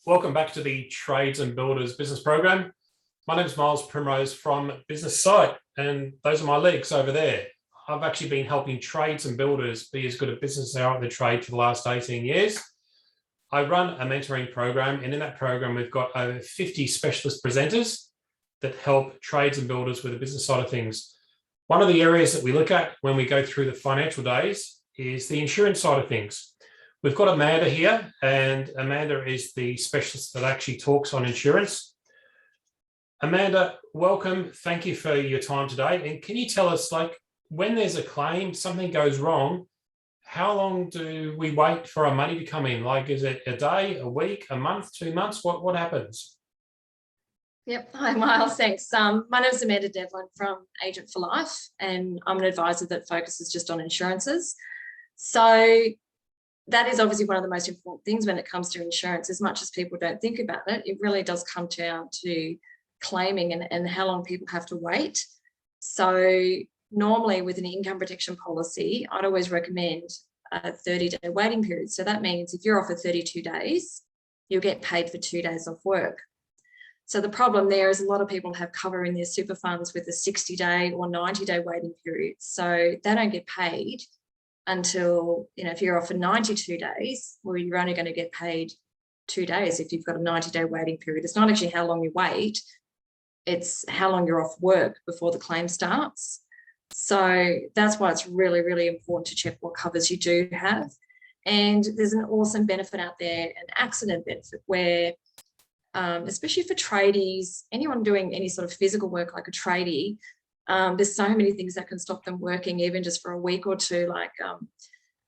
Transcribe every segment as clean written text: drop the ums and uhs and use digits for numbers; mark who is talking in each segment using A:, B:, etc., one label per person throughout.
A: Welcome back to the Trades and Builders Business Program. My name is Miles Primrose from Business Site, and those are my legs over there. I've actually been helping trades and builders be as good at business as they are at the trade for the last 18 years. I run a mentoring program, and in that program, we've got over 50 specialist presenters that help trades and builders with the business side of things. One of the areas that we look at when we go through the financial days is the insurance side of things. We've got Amanda here, and Amanda is the specialist that actually talks on insurance. Amanda, welcome. Thank you for your time today. And can you tell us, like, when there's a claim, something goes wrong, how long do we wait for our money to come in? Like, is it a day, a week, a month, 2 months? What happens?
B: Yep. Hi, Miles. Thanks. My name is Amanda Devlin from Agent for Life, and I'm an advisor that focuses just on insurances. So that is obviously one of the most important things when it comes to insurance. As much as people don't think about it, it really does come down to claiming and how long people have to wait. So normally with an income protection policy, I'd always recommend a 30-day waiting period. So that means if you're off for 32 days, you'll get paid for 2 days off work. So the problem there is a lot of people have cover in their super funds with a 60-day or 90-day waiting period. So they don't get paid until, if you're off for 92 days, well, you're only going to get paid 2 days if you've got a 90-day waiting period. It's not actually how long you wait, it's how long you're off work before the claim starts. So that's why it's really, really important to check what covers you do have. And there's an awesome benefit out there, an accident benefit, where especially for tradies, anyone doing any sort of physical work like a tradie, there's so many things that can stop them working even just for a week or two, like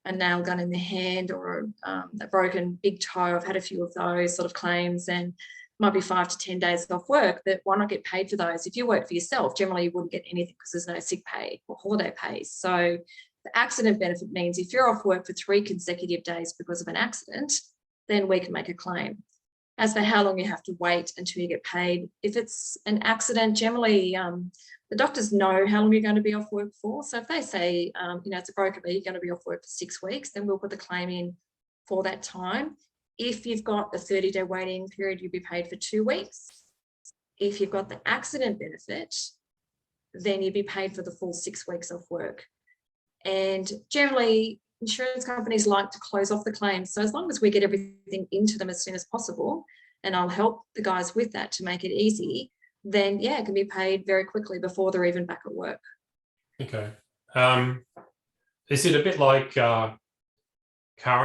B: a nail gun in the hand or a broken big toe. I've had a few of those sort of claims, and it might be 5 to 10 days off work, but why not get paid for those? If you work for yourself, generally you wouldn't get anything because there's no sick pay or holiday pay. So the accident benefit means if you're off work for 3 consecutive days because of an accident, then we can make a claim. As for how long you have to wait until you get paid, if it's an accident, generally the doctors know how long you're going to be off work for. So if they say, it's a broken leg, you're going to be off work for 6 weeks, then we'll put the claim in for that time. If you've got a 30-day waiting period, you'll be paid for 2 weeks. If you've got the accident benefit, then you'll be paid for the full 6 weeks off work. And generally, insurance companies like to close off the claims. So as long as we get everything into them as soon as possible, and I'll help the guys with that to make it easy, then yeah, it can be paid very quickly before they're even back at work.
A: Okay. Is it a bit like car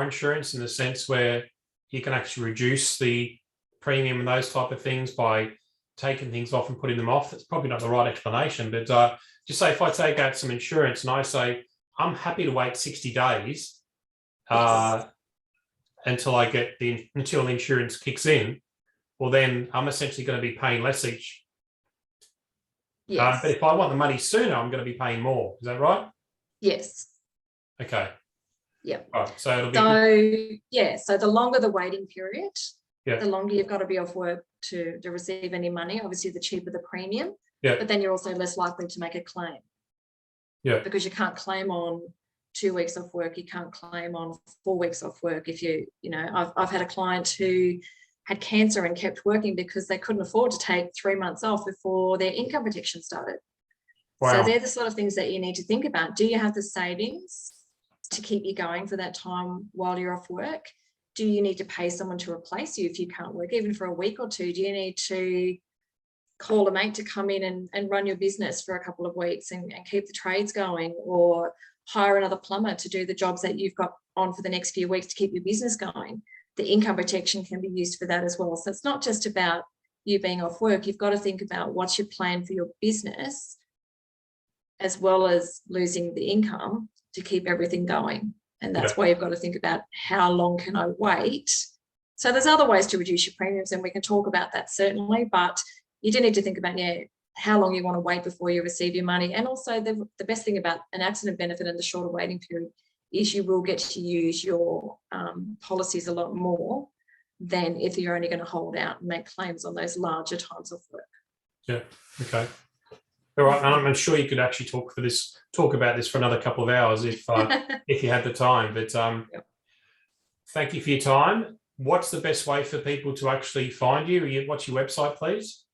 A: insurance in the sense where you can actually reduce the premium and those type of things by taking things off and putting them off? That's probably not the right explanation, but just say if I take out some insurance and I say, I'm happy to wait 60 days until I get until the insurance kicks in, well, then I'm essentially going to be paying less each.
B: Yes.
A: But if I want the money sooner, I'm going to be paying more. Is that right?
B: Yes.
A: Okay.
B: Yeah.
A: All right. So it'll be.
B: So the longer the waiting period,
A: yeah,
B: the longer you've got to be off work to receive any money. Obviously, the cheaper the premium.
A: Yeah.
B: But then you're also less likely to make a claim.
A: Yeah.
B: Because you can't claim on 2 weeks off work. You can't claim on 4 weeks off work. If I've had a client who had cancer and kept working because they couldn't afford to take 3 months off before their income protection started.
A: Wow.
B: So they're the sort of things that you need to think about. Do you have the savings to keep you going for that time while you're off work? Do you need to pay someone to replace you if you can't work, even for a week or two? Do you need to call a mate to come in and run your business for a couple of weeks and keep the trades going, or hire another plumber to do the jobs that you've got on for the next few weeks to keep your business going? The income protection can be used for that as well. So it's not just about you being off work. You've got to think about what's your plan for your business, as well as losing the income to keep everything going. And that's why you've got to think about how long can I wait? So there's other ways to reduce your premiums, and we can talk about that certainly, but you do need to think about, how long you want to wait before you receive your money. And also the best thing about an accident benefit and the shorter waiting period is you will get to use your policies a lot more than if you're only going to hold out and make claims on those larger times of work.
A: Yeah. Okay. All right. I'm sure you could actually talk about this for another couple of hours if you had the time. But thank you for your time. what's the best way for people to actually find you? What's your website, please?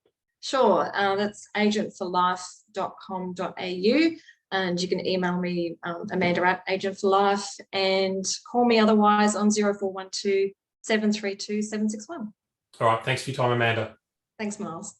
B: Sure, that's agentforlife.com.au, and you can email me, Amanda at Agent for Life, and call me otherwise on 0412 732 761.
A: All right. Thanks for your time, Amanda.
B: Thanks, Miles.